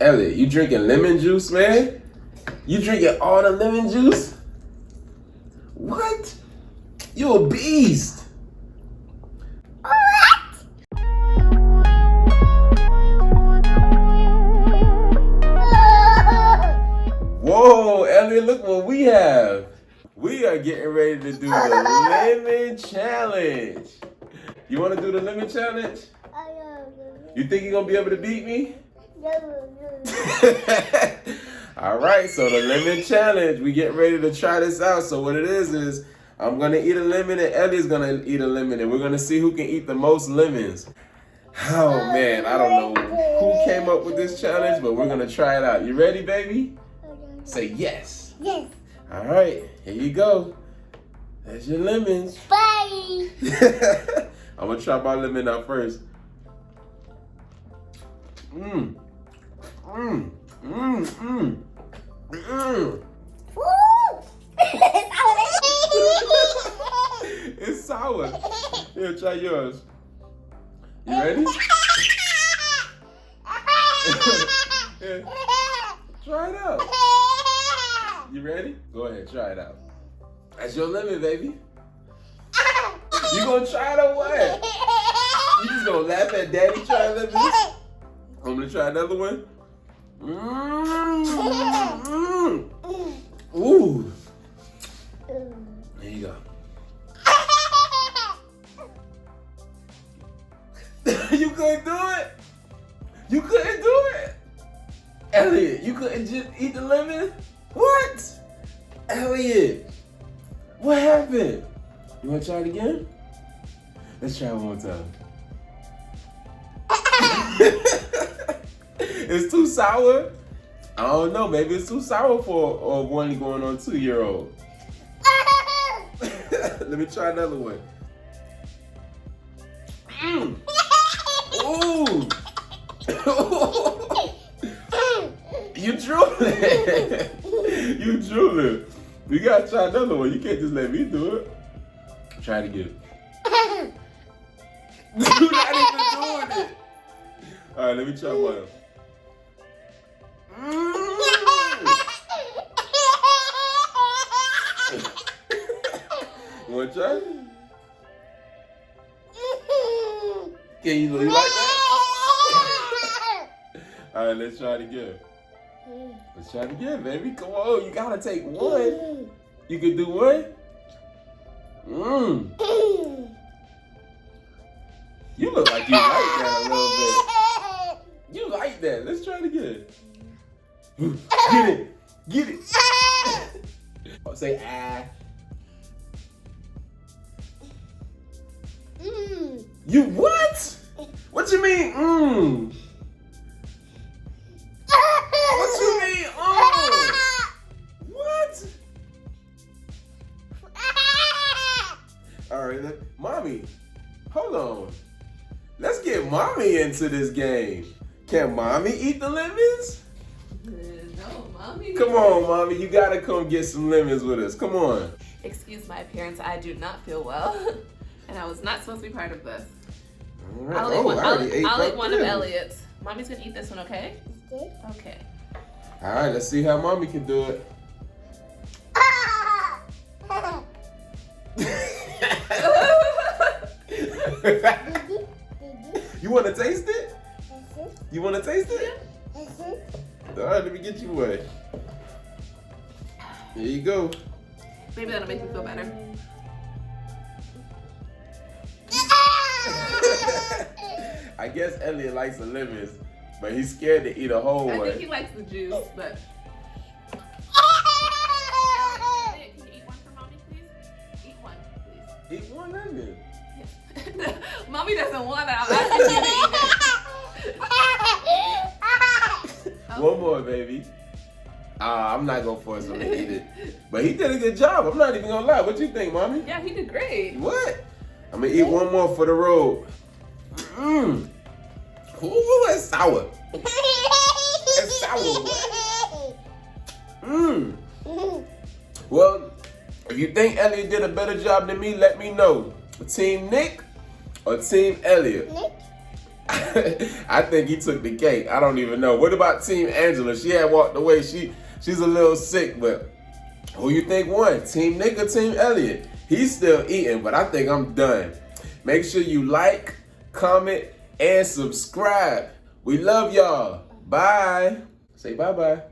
Elliott, you drinking lemon juice, man? You drinking all the lemon juice? What? You a beast. Whoa, Elliott, look what we have. We are getting ready to do the lemon challenge. You want to do the lemon challenge? You think you're going to be able to beat me? All right, so the lemon challenge, we get ready to try this out. So what it is I'm going to eat a lemon and Ellie's going to eat a lemon, and we're going to see who can eat the most lemons. Oh, man, I don't know who came up with this challenge, but we're going to try it out. You ready, baby? Say yes. Yes. All right, here you go. There's your lemons. Bye. I'm going to try my lemon out first. Mmm. Mmm. Mmm. Mmm. Mmm. It's sour. Here, try yours. You ready? Here, try it out. You ready? Go ahead, try it out. That's your lemon, baby. You gonna try it or what? You just gonna laugh at daddy trying lemons? I'm gonna try another one. Mmm. Ooh. There you go. You couldn't do it? You couldn't do it? Elliott, you couldn't just eat the lemon? What? Elliott, what happened? You wanna try it again? Let's try it one more time. It's too sour? I don't know, maybe it's too sour for one going on 2-year-old. Let me try another one. Mm. Ooh. You drooling. You drooling. You gotta try another one. You can't just let me do it. Try it again. You're not even doing it. All right, let me try one. You wanna try? Can you like that? All right, let's try it again. Let's try it again, baby. Come on, you gotta take one. You can do one? Mmm. You look like you like that a little bit. You like that. Let's try it again. Get it. Get it. Oh, say ah. You what? What you mean, mmm? What you mean, What? All right, mommy, hold on. Let's get mommy into this game. Can mommy eat the lemons? No, mommy. Come on, mommy, you gotta come get some lemons with us. Come on. Excuse my appearance, I do not feel well. And I was not supposed to be part of this. All right. I'll eat one of Elliott's. Mommy's gonna eat this one, okay? Okay. All right, let's see how mommy can do it. You want to taste it? You want to taste it? All right, let me get you one. Here you go. Maybe that'll make me feel better. I guess Elliott likes the lemons, but he's scared to eat a whole one. I think he likes the juice, but... Can you eat one for mommy, please? Eat one, please. Eat one lemon. Yes. Mommy doesn't want it. One more, baby. I'm not gonna force him to eat it, but he did a good job. I'm not even gonna lie. What you think, mommy? Yeah, he did great. What? I'm gonna eat one more for the road. Mmm. Ooh, it's sour. It's sour. Mmm. Well, if you think Elliott did a better job than me, let me know. Team Nick or Team Elliott? Nick. I think he took the cake. I don't even know. What about Team Angela? She had walked away. She's a little sick, but who you think won? Team Nick or Team Elliott? He's still eating, but I think I'm done. Make sure you like, comment, and subscribe. We love y'all. Bye. Say bye-bye.